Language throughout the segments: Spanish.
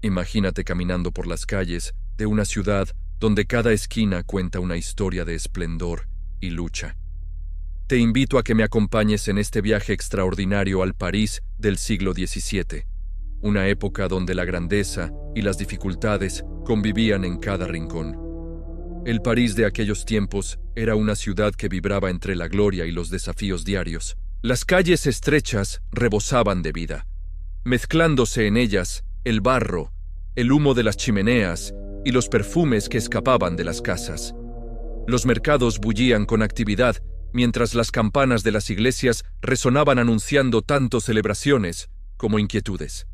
Imagínate caminando por las calles de una ciudad donde cada esquina cuenta una historia de esplendor y lucha. Te invito a que me acompañes en este viaje extraordinario al París del siglo XVII, una época donde la grandeza y las dificultades convivían en cada rincón. El París de aquellos tiempos era una ciudad que vibraba entre la gloria y los desafíos diarios. Las calles estrechas rebosaban de vida, mezclándose en ellas el barro, el humo de las chimeneas y los perfumes que escapaban de las casas. Los mercados bullían con actividad, mientras las campanas de las iglesias resonaban anunciando tanto celebraciones como inquietudes.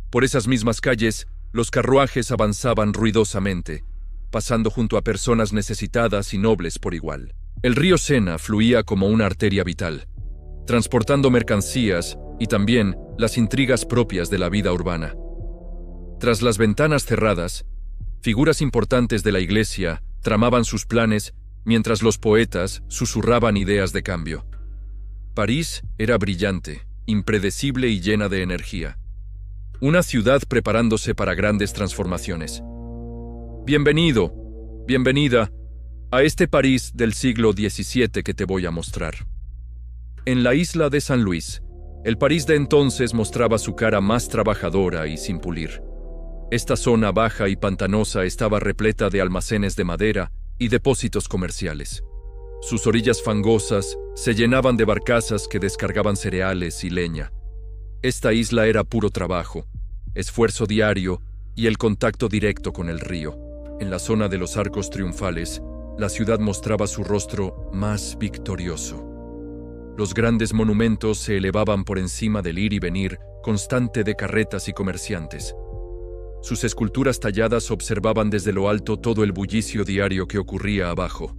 Por esas mismas calles, los carruajes avanzaban ruidosamente, pasando junto a personas necesitadas y nobles por igual. El río Sena fluía como una arteria vital, transportando mercancías y también las intrigas propias de la vida urbana. Tras las ventanas cerradas, figuras importantes de la iglesia tramaban sus planes mientras los poetas susurraban ideas de cambio. París era brillante, impredecible y llena de energía. Una ciudad preparándose para grandes transformaciones. Bienvenido, bienvenida a este París del siglo XVII que te voy a mostrar. En la isla de San Luis, el París de entonces mostraba su cara más trabajadora y sin pulir. Esta zona baja y pantanosa estaba repleta de almacenes de madera y depósitos comerciales. Sus orillas fangosas se llenaban de barcazas que descargaban cereales y leña. Esta isla era puro trabajo, esfuerzo diario y el contacto directo con el río. En la zona de los arcos triunfales, la ciudad mostraba su rostro más victorioso. Los grandes monumentos se elevaban por encima del ir y venir constante de carretas y comerciantes. Sus esculturas talladas observaban desde lo alto todo el bullicio diario que ocurría abajo.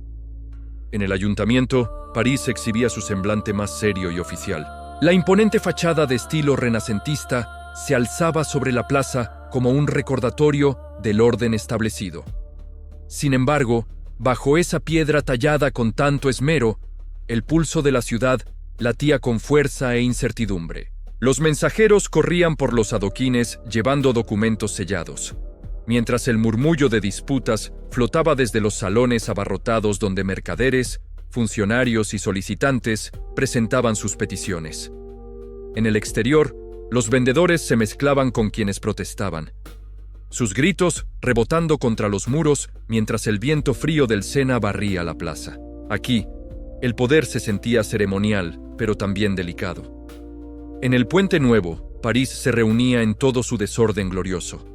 En el ayuntamiento, París exhibía su semblante más serio y oficial. La imponente fachada de estilo renacentista se alzaba sobre la plaza como un recordatorio del orden establecido. Sin embargo, bajo esa piedra tallada con tanto esmero, el pulso de la ciudad latía con fuerza e incertidumbre. Los mensajeros corrían por los adoquines llevando documentos sellados, mientras el murmullo de disputas flotaba desde los salones abarrotados donde mercaderes, funcionarios y solicitantes presentaban sus peticiones. En el exterior, los vendedores se mezclaban con quienes protestaban, sus gritos rebotando contra los muros mientras el viento frío del Sena barría la plaza. Aquí, el poder se sentía ceremonial, pero también delicado. En el Puente Nuevo, París se reunía en todo su desorden glorioso.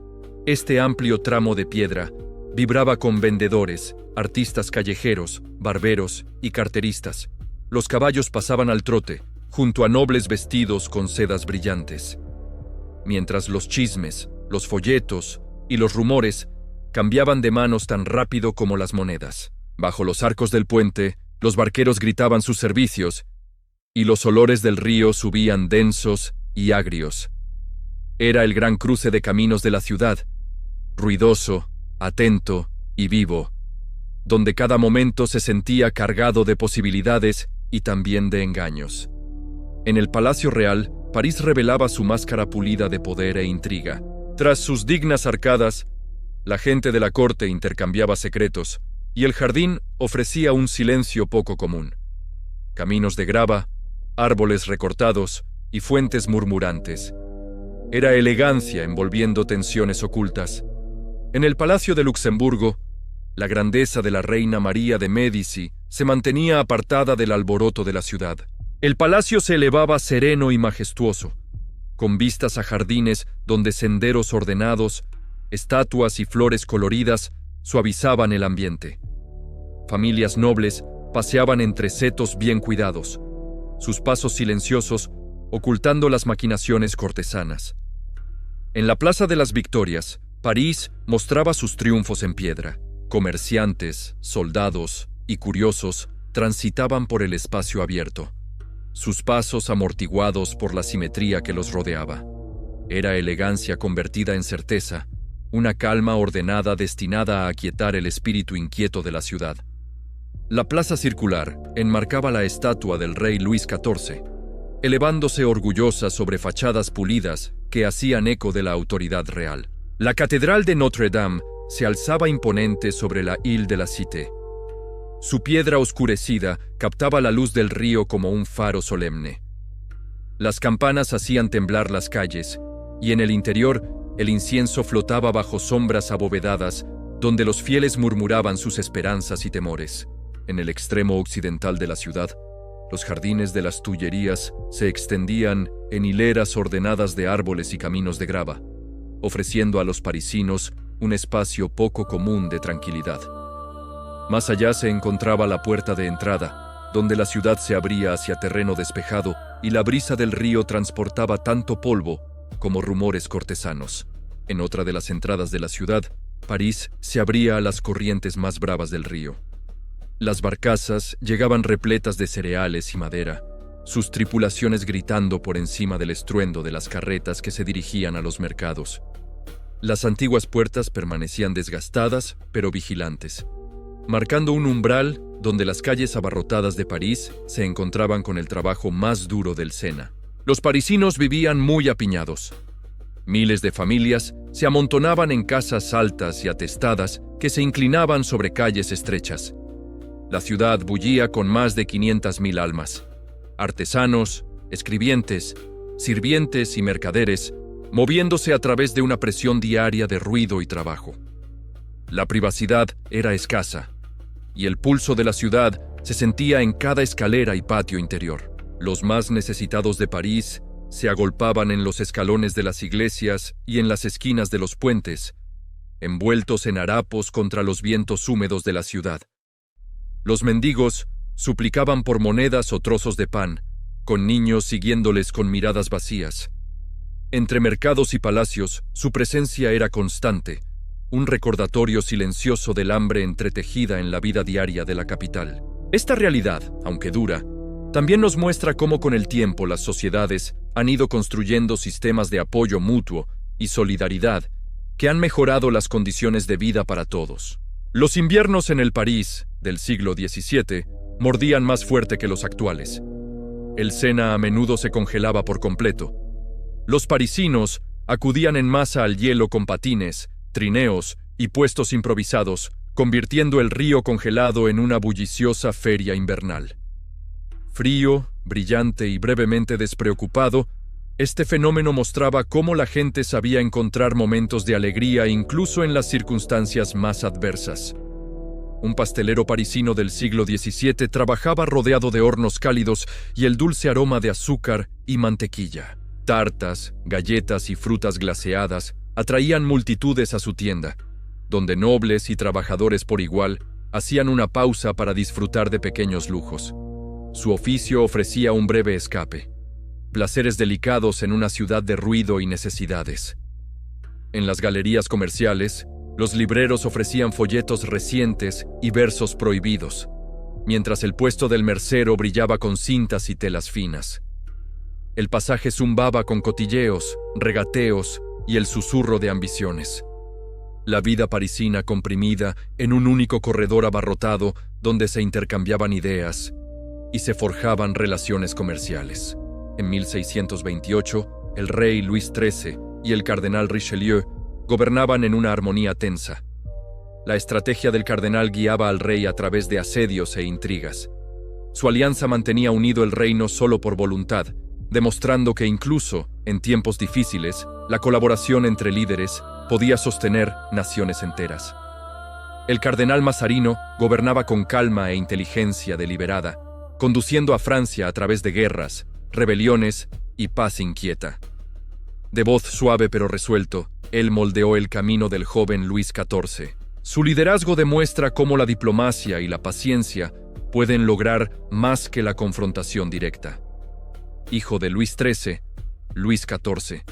Este amplio tramo de piedra vibraba con vendedores, artistas callejeros, barberos y carteristas. Los caballos pasaban al trote, junto a nobles vestidos con sedas brillantes. Mientras los chismes, los folletos y los rumores cambiaban de manos tan rápido como las monedas. Bajo los arcos del puente, los barqueros gritaban sus servicios y los olores del río subían densos y agrios. Era el gran cruce de caminos de la ciudad, ruidoso, atento y vivo, donde cada momento se sentía cargado de posibilidades y también de engaños. En el Palacio Real, París revelaba su máscara pulida de poder e intriga. Tras sus dignas arcadas, la gente de la corte intercambiaba secretos y el jardín ofrecía un silencio poco común. Caminos de grava, árboles recortados y fuentes murmurantes. Era elegancia envolviendo tensiones ocultas. En el Palacio de Luxemburgo, la grandeza de la reina María de Médici se mantenía apartada del alboroto de la ciudad. El palacio se elevaba sereno y majestuoso, con vistas a jardines donde senderos ordenados, estatuas y flores coloridas suavizaban el ambiente. Familias nobles paseaban entre setos bien cuidados, sus pasos silenciosos ocultando las maquinaciones cortesanas. En la Plaza de las Victorias, París mostraba sus triunfos en piedra. Comerciantes, soldados y curiosos transitaban por el espacio abierto, sus pasos amortiguados por la simetría que los rodeaba. Era elegancia convertida en certeza, una calma ordenada destinada a aquietar el espíritu inquieto de la ciudad. La plaza circular enmarcaba la estatua del rey Luis XIV, elevándose orgullosa sobre fachadas pulidas que hacían eco de la autoridad real. La Catedral de Notre-Dame se alzaba imponente sobre la Ile de la Cité. Su piedra oscurecida captaba la luz del río como un faro solemne. Las campanas hacían temblar las calles, y en el interior el incienso flotaba bajo sombras abovedadas, donde los fieles murmuraban sus esperanzas y temores. En el extremo occidental de la ciudad, los jardines de las Tullerías se extendían en hileras ordenadas de árboles y caminos de grava, ofreciendo a los parisinos un espacio poco común de tranquilidad. Más allá se encontraba la puerta de entrada, donde la ciudad se abría hacia terreno despejado y la brisa del río transportaba tanto polvo como rumores cortesanos. En otra de las entradas de la ciudad, París se abría a las corrientes más bravas del río. Las barcazas llegaban repletas de cereales y madera, sus tripulaciones gritando por encima del estruendo de las carretas que se dirigían a los mercados. Las antiguas puertas permanecían desgastadas, pero vigilantes, marcando un umbral donde las calles abarrotadas de París se encontraban con el trabajo más duro del Sena. Los parisinos vivían muy apiñados. Miles de familias se amontonaban en casas altas y atestadas que se inclinaban sobre calles estrechas. La ciudad bullía con más de 500,000 almas. Artesanos, escribientes, sirvientes y mercaderes, moviéndose a través de una presión diaria de ruido y trabajo. La privacidad era escasa, y el pulso de la ciudad se sentía en cada escalera y patio interior. Los más necesitados de París se agolpaban en los escalones de las iglesias y en las esquinas de los puentes, envueltos en harapos contra los vientos húmedos de la ciudad. Los mendigos suplicaban por monedas o trozos de pan, con niños siguiéndoles con miradas vacías. Entre mercados y palacios, su presencia era constante, un recordatorio silencioso del hambre entretejida en la vida diaria de la capital. Esta realidad, aunque dura, también nos muestra cómo con el tiempo las sociedades han ido construyendo sistemas de apoyo mutuo y solidaridad que han mejorado las condiciones de vida para todos. Los inviernos en el París del siglo XVII mordían más fuerte que los actuales. El Sena a menudo se congelaba por completo. Los parisinos acudían en masa al hielo con patines, trineos y puestos improvisados, convirtiendo el río congelado en una bulliciosa feria invernal. Frío, brillante y brevemente despreocupado, este fenómeno mostraba cómo la gente sabía encontrar momentos de alegría incluso en las circunstancias más adversas. Un pastelero parisino del siglo XVII trabajaba rodeado de hornos cálidos y el dulce aroma de azúcar y mantequilla. Tartas, galletas y frutas glaseadas atraían multitudes a su tienda, donde nobles y trabajadores por igual hacían una pausa para disfrutar de pequeños lujos. Su oficio ofrecía un breve escape, placeres delicados en una ciudad de ruido y necesidades. En las galerías comerciales, los libreros ofrecían folletos recientes y versos prohibidos, mientras el puesto del mercero brillaba con cintas y telas finas. El pasaje zumbaba con cotilleos, regateos y el susurro de ambiciones. La vida parisina comprimida en un único corredor abarrotado donde se intercambiaban ideas y se forjaban relaciones comerciales. En 1628, el rey Luis XIII y el cardenal Richelieu gobernaban en una armonía tensa. La estrategia del cardenal guiaba al rey a través de asedios e intrigas. Su alianza mantenía unido el reino solo por voluntad, demostrando que incluso en tiempos difíciles, la colaboración entre líderes podía sostener naciones enteras. El cardenal Mazarino gobernaba con calma e inteligencia deliberada, conduciendo a Francia a través de guerras, rebeliones y paz inquieta. De voz suave pero resuelto, él moldeó el camino del joven Luis XIV. Su liderazgo demuestra cómo la diplomacia y la paciencia pueden lograr más que la confrontación directa. Hijo de Luis XIII, Luis XIV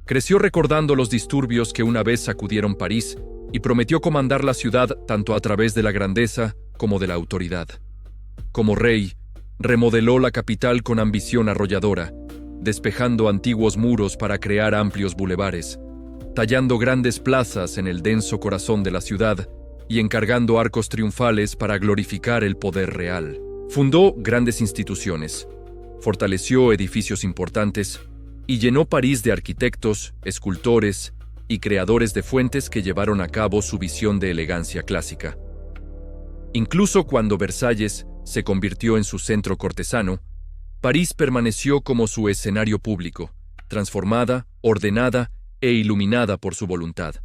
creció recordando los disturbios que una vez sacudieron París y prometió comandar la ciudad tanto a través de la grandeza como de la autoridad. Como rey, remodeló la capital con ambición arrolladora, despejando antiguos muros para crear amplios bulevares, tallando grandes plazas en el denso corazón de la ciudad y encargando arcos triunfales para glorificar el poder real. Fundó grandes instituciones, fortaleció edificios importantes y llenó París de arquitectos, escultores y creadores de fuentes que llevaron a cabo su visión de elegancia clásica. Incluso cuando Versalles se convirtió en su centro cortesano, París permaneció como su escenario público, transformada, ordenada e iluminada por su voluntad.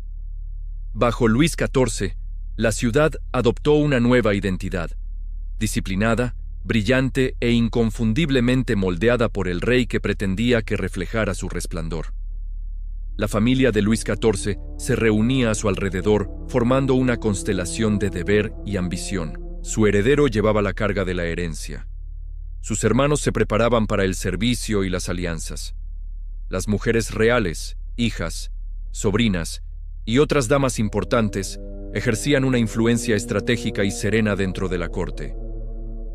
Bajo Luis XIV, la ciudad adoptó una nueva identidad, disciplinada, brillante e inconfundiblemente moldeada por el rey que pretendía que reflejara su resplandor. La familia de Luis XIV se reunía a su alrededor, formando una constelación de deber y ambición. Su heredero llevaba la carga de la herencia. Sus hermanos se preparaban para el servicio y las alianzas. Las mujeres reales, hijas, sobrinas y otras damas importantes ejercían una influencia estratégica y serena dentro de la corte.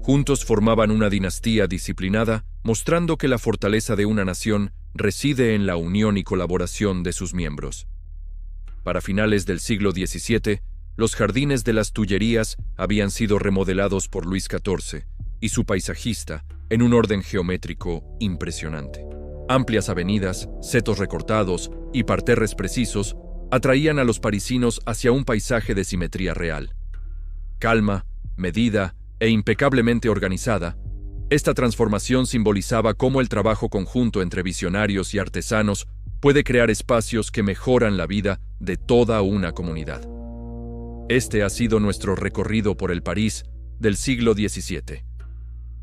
Juntos formaban una dinastía disciplinada, mostrando que la fortaleza de una nación reside en la unión y colaboración de sus miembros. Para finales del siglo XVII, los jardines de las Tullerías habían sido remodelados por Luis XIV y su paisajista en un orden geométrico impresionante. Amplias avenidas, setos recortados y parterres precisos atraían a los parisinos hacia un paisaje de simetría real. Calma, medida e impecablemente organizada, esta transformación simbolizaba cómo el trabajo conjunto entre visionarios y artesanos puede crear espacios que mejoran la vida de toda una comunidad. Este ha sido nuestro recorrido por el París del siglo XVII.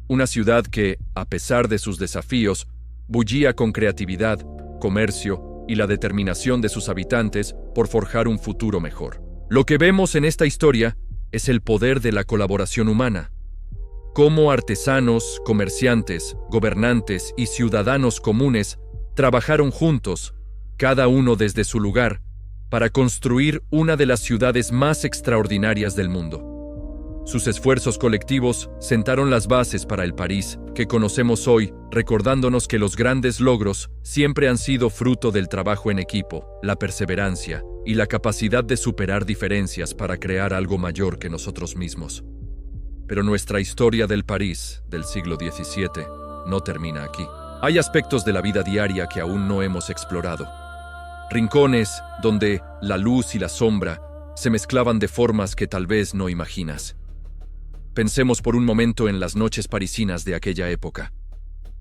Una ciudad que, a pesar de sus desafíos, bullía con creatividad, comercio y la determinación de sus habitantes por forjar un futuro mejor. Lo que vemos en esta historia es el poder de la colaboración humana. Cómo artesanos, comerciantes, gobernantes y ciudadanos comunes trabajaron juntos, cada uno desde su lugar, para construir una de las ciudades más extraordinarias del mundo. Sus esfuerzos colectivos sentaron las bases para el París que conocemos hoy, recordándonos que los grandes logros siempre han sido fruto del trabajo en equipo, la perseverancia y la capacidad de superar diferencias para crear algo mayor que nosotros mismos. Pero nuestra historia del París del siglo XVII no termina aquí. Hay aspectos de la vida diaria que aún no hemos explorado. Rincones donde la luz y la sombra se mezclaban de formas que tal vez no imaginas. Pensemos por un momento en las noches parisinas de aquella época.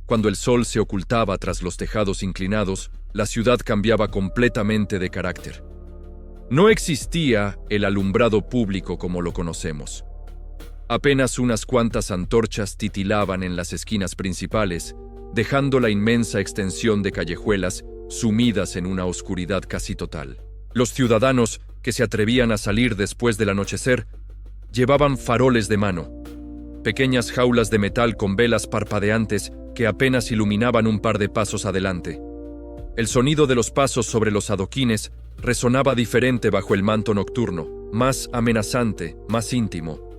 Cuando el sol se ocultaba tras los tejados inclinados, la ciudad cambiaba completamente de carácter. No existía el alumbrado público como lo conocemos. Apenas unas cuantas antorchas titilaban en las esquinas principales, dejando la inmensa extensión de callejuelas sumidas en una oscuridad casi total. Los ciudadanos que se atrevían a salir después del anochecer llevaban faroles de mano, pequeñas jaulas de metal con velas parpadeantes que apenas iluminaban un par de pasos adelante. El sonido de los pasos sobre los adoquines resonaba diferente bajo el manto nocturno, más amenazante, más íntimo.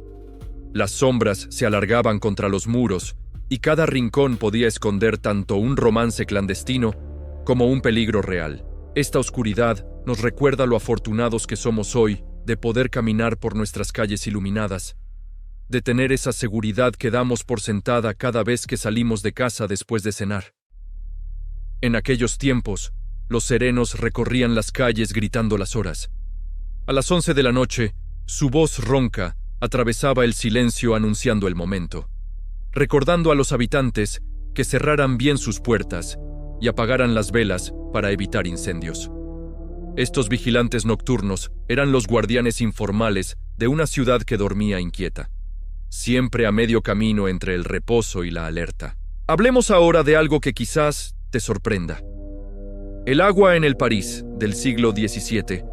Las sombras se alargaban contra los muros y cada rincón podía esconder tanto un romance clandestino como un peligro real. Esta oscuridad nos recuerda lo afortunados que somos hoy de poder caminar por nuestras calles iluminadas, de tener esa seguridad que damos por sentada cada vez que salimos de casa después de cenar. En aquellos tiempos, los serenos recorrían las calles gritando las horas. A las 11 de la noche, su voz ronca atravesaba el silencio anunciando el momento, recordando a los habitantes que cerraran bien sus puertas y apagaran las velas para evitar incendios. Estos vigilantes nocturnos eran los guardianes informales de una ciudad que dormía inquieta, siempre a medio camino entre el reposo y la alerta. Hablemos ahora de algo que quizás te sorprenda. El agua en el París del siglo XVII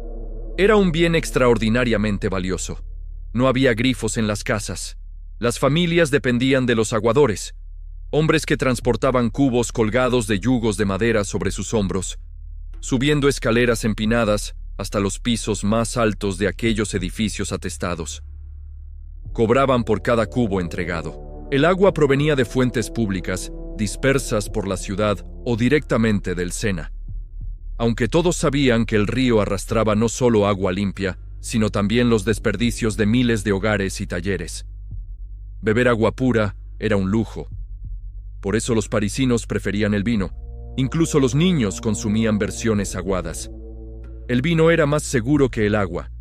era un bien extraordinariamente valioso. No había grifos en las casas. Las familias dependían de los aguadores, hombres que transportaban cubos colgados de yugos de madera sobre sus hombros, subiendo escaleras empinadas hasta los pisos más altos de aquellos edificios atestados. Cobraban por cada cubo entregado. El agua provenía de fuentes públicas, dispersas por la ciudad o directamente del Sena. Aunque todos sabían que el río arrastraba no solo agua limpia, sino también los desperdicios de miles de hogares y talleres. Beber agua pura era un lujo. Por eso los parisinos preferían el vino. Incluso los niños consumían versiones aguadas. El vino era más seguro que el agua,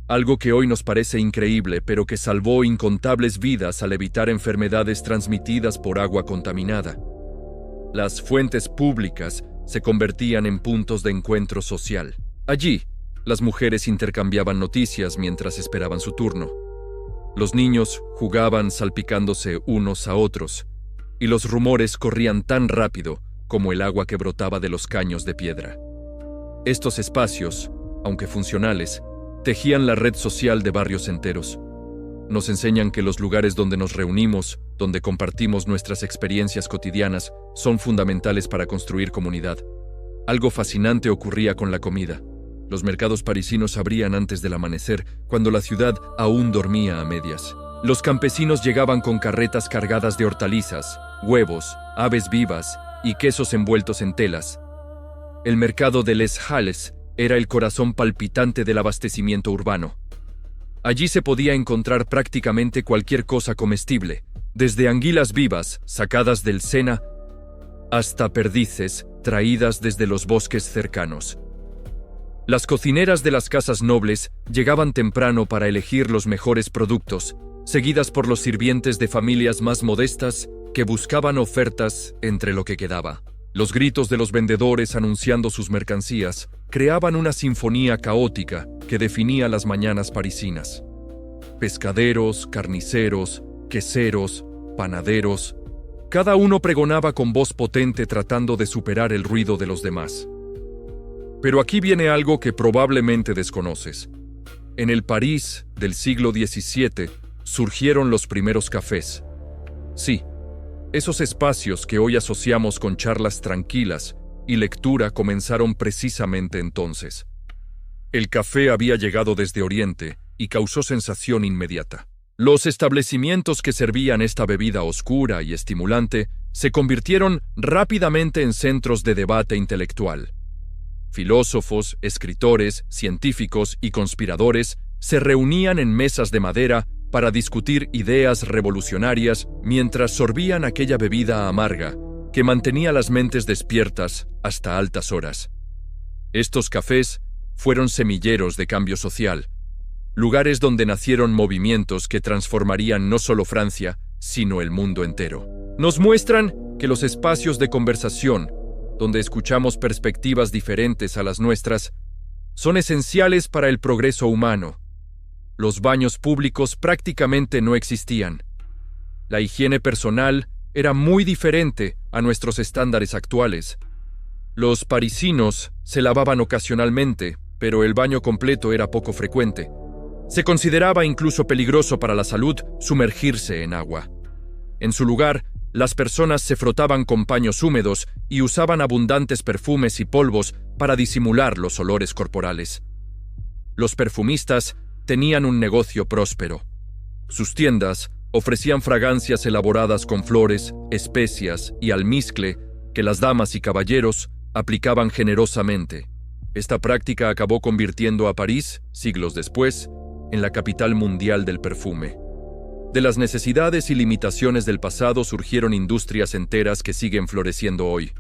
algo que hoy nos parece increíble, pero que salvó incontables vidas al evitar enfermedades transmitidas por agua contaminada. Las fuentes públicas se convertían en puntos de encuentro social. Allí, las mujeres intercambiaban noticias mientras esperaban su turno. Los niños jugaban salpicándose unos a otros, y los rumores corrían tan rápido como el agua que brotaba de los caños de piedra. Estos espacios, aunque funcionales, tejían la red social de barrios enteros. Nos enseñan que los lugares donde nos reunimos, donde compartimos nuestras experiencias cotidianas, son fundamentales para construir comunidad. Algo fascinante ocurría con la comida. Los mercados parisinos abrían antes del amanecer, cuando la ciudad aún dormía a medias. Los campesinos llegaban con carretas cargadas de hortalizas, huevos, aves vivas y quesos envueltos en telas. El mercado de Les Halles era el corazón palpitante del abastecimiento urbano. Allí se podía encontrar prácticamente cualquier cosa comestible, desde anguilas vivas sacadas del Sena hasta perdices traídas desde los bosques cercanos. Las cocineras de las casas nobles llegaban temprano para elegir los mejores productos, seguidas por los sirvientes de familias más modestas que buscaban ofertas entre lo que quedaba. Los gritos de los vendedores anunciando sus mercancías creaban una sinfonía caótica que definía las mañanas parisinas. Pescaderos, carniceros, queseros, panaderos, cada uno pregonaba con voz potente tratando de superar el ruido de los demás. Pero aquí viene algo que probablemente desconoces. En el París del siglo XVII surgieron los primeros cafés. Sí, esos espacios que hoy asociamos con charlas tranquilas y lectura comenzaron precisamente entonces. El café había llegado desde Oriente y causó sensación inmediata. Los establecimientos que servían esta bebida oscura y estimulante se convirtieron rápidamente en centros de debate intelectual. Filósofos, escritores, científicos y conspiradores se reunían en mesas de madera para discutir ideas revolucionarias mientras sorbían aquella bebida amarga que mantenía las mentes despiertas hasta altas horas. Estos cafés fueron semilleros de cambio social, lugares donde nacieron movimientos que transformarían no solo Francia, sino el mundo entero. Nos muestran que los espacios de conversación, donde escuchamos perspectivas diferentes a las nuestras, son esenciales para el progreso humano. Los baños públicos prácticamente no existían. La higiene personal era muy diferente a nuestros estándares actuales. Los parisinos se lavaban ocasionalmente, pero el baño completo era poco frecuente. Se consideraba incluso peligroso para la salud sumergirse en agua. En su lugar, las personas se frotaban con paños húmedos y usaban abundantes perfumes y polvos para disimular los olores corporales. Los perfumistas tenían un negocio próspero. Sus tiendas ofrecían fragancias elaboradas con flores, especias y almizcle que las damas y caballeros aplicaban generosamente. Esta práctica acabó convirtiendo a París, siglos después, en la capital mundial del perfume. De las necesidades y limitaciones del pasado surgieron industrias enteras que siguen floreciendo hoy.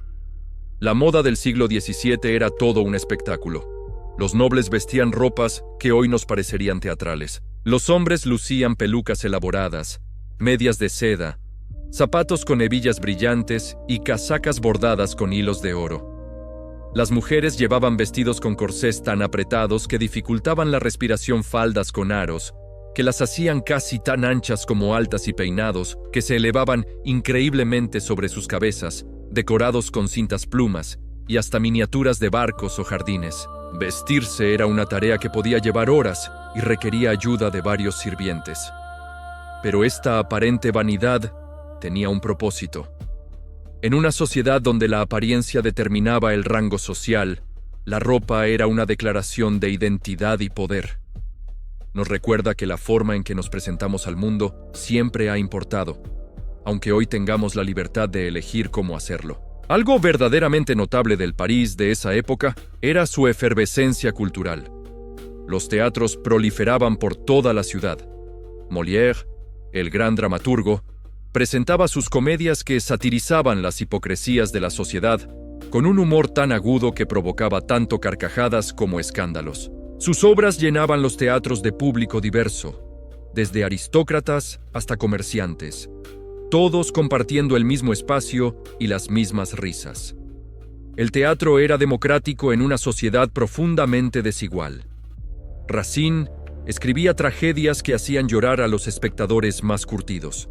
La moda del siglo XVII era todo un espectáculo. Los nobles vestían ropas que hoy nos parecerían teatrales. Los hombres lucían pelucas elaboradas, medias de seda, zapatos con hebillas brillantes y casacas bordadas con hilos de oro. Las mujeres llevaban vestidos con corsés tan apretados que dificultaban la respiración, faldas con aros, que las hacían casi tan anchas como altas y peinados que se elevaban increíblemente sobre sus cabezas, decorados con cintas plumas y hasta miniaturas de barcos o jardines. Vestirse era una tarea que podía llevar horas y requería ayuda de varios sirvientes. Pero esta aparente vanidad tenía un propósito. En una sociedad donde la apariencia determinaba el rango social, la ropa era una declaración de identidad y poder. Nos recuerda que la forma en que nos presentamos al mundo siempre ha importado, aunque hoy tengamos la libertad de elegir cómo hacerlo. Algo verdaderamente notable del París de esa época era su efervescencia cultural. Los teatros proliferaban por toda la ciudad. Molière, el gran dramaturgo, presentaba sus comedias que satirizaban las hipocresías de la sociedad con un humor tan agudo que provocaba tanto carcajadas como escándalos. Sus obras llenaban los teatros de público diverso, desde aristócratas hasta comerciantes, todos compartiendo el mismo espacio y las mismas risas. El teatro era democrático en una sociedad profundamente desigual. Racine escribía tragedias que hacían llorar a los espectadores más curtidos.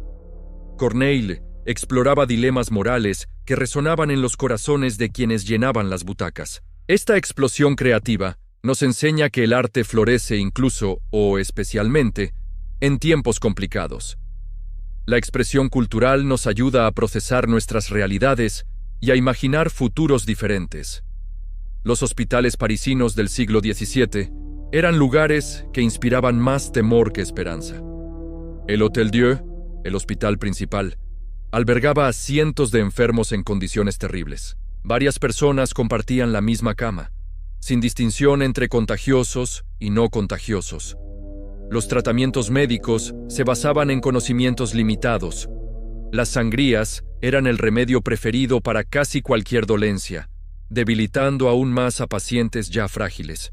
Corneille exploraba dilemas morales que resonaban en los corazones de quienes llenaban las butacas. Esta explosión creativa nos enseña que el arte florece incluso, o especialmente, en tiempos complicados. La expresión cultural nos ayuda a procesar nuestras realidades y a imaginar futuros diferentes. Los hospitales parisinos del siglo XVII eran lugares que inspiraban más temor que esperanza. El Hôtel Dieu, el hospital principal, albergaba a cientos de enfermos en condiciones terribles. Varias personas compartían la misma cama, sin distinción entre contagiosos y no contagiosos. Los tratamientos médicos se basaban en conocimientos limitados. Las sangrías eran el remedio preferido para casi cualquier dolencia, debilitando aún más a pacientes ya frágiles.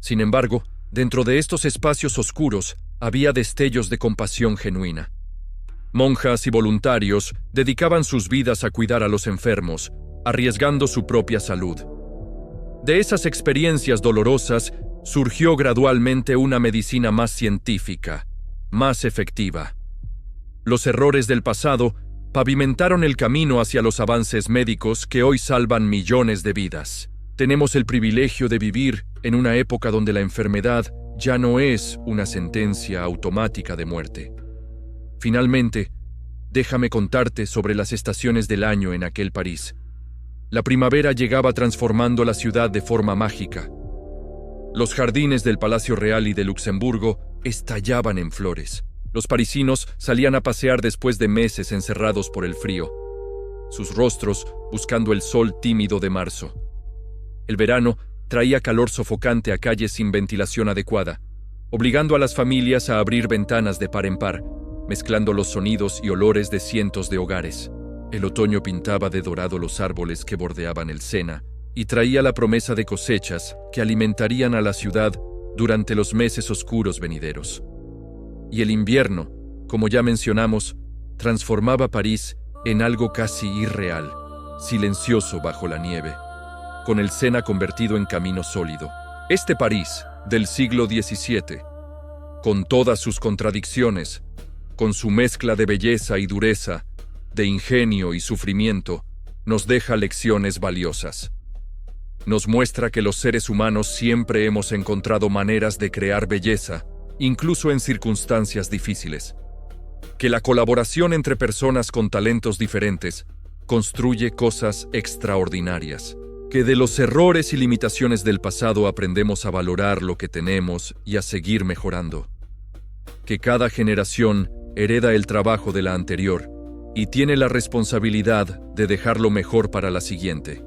Sin embargo, dentro de estos espacios oscuros había destellos de compasión genuina. Monjas y voluntarios dedicaban sus vidas a cuidar a los enfermos, arriesgando su propia salud. De esas experiencias dolorosas surgió gradualmente una medicina más científica, más efectiva. Los errores del pasado pavimentaron el camino hacia los avances médicos que hoy salvan millones de vidas. Tenemos el privilegio de vivir en una época donde la enfermedad ya no es una sentencia automática de muerte. Finalmente, déjame contarte sobre las estaciones del año en aquel París. La primavera llegaba transformando la ciudad de forma mágica. Los jardines del Palacio Real y de Luxemburgo estallaban en flores. Los parisinos salían a pasear después de meses encerrados por el frío, sus rostros buscando el sol tímido de marzo. El verano traía calor sofocante a calles sin ventilación adecuada, obligando a las familias a abrir ventanas de par en par, mezclando los sonidos y olores de cientos de hogares. El otoño pintaba de dorado los árboles que bordeaban el Sena y traía la promesa de cosechas que alimentarían a la ciudad durante los meses oscuros venideros. Y el invierno, como ya mencionamos, transformaba París en algo casi irreal, silencioso bajo la nieve, con el Sena convertido en camino sólido. Este París del siglo XVII, con todas sus contradicciones, con su mezcla de belleza y dureza, de ingenio y sufrimiento, nos deja lecciones valiosas. Nos muestra que los seres humanos siempre hemos encontrado maneras de crear belleza, incluso en circunstancias difíciles. Que la colaboración entre personas con talentos diferentes construye cosas extraordinarias. Que de los errores y limitaciones del pasado aprendemos a valorar lo que tenemos y a seguir mejorando. Que cada generación hereda el trabajo de la anterior y tiene la responsabilidad de dejarlo mejor para la siguiente.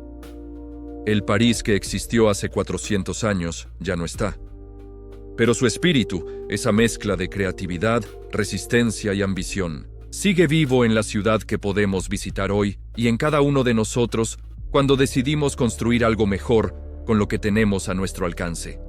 El París que existió hace 400 años ya no está. Pero su espíritu, esa mezcla de creatividad, resistencia y ambición, sigue vivo en la ciudad que podemos visitar hoy y en cada uno de nosotros cuando decidimos construir algo mejor con lo que tenemos a nuestro alcance.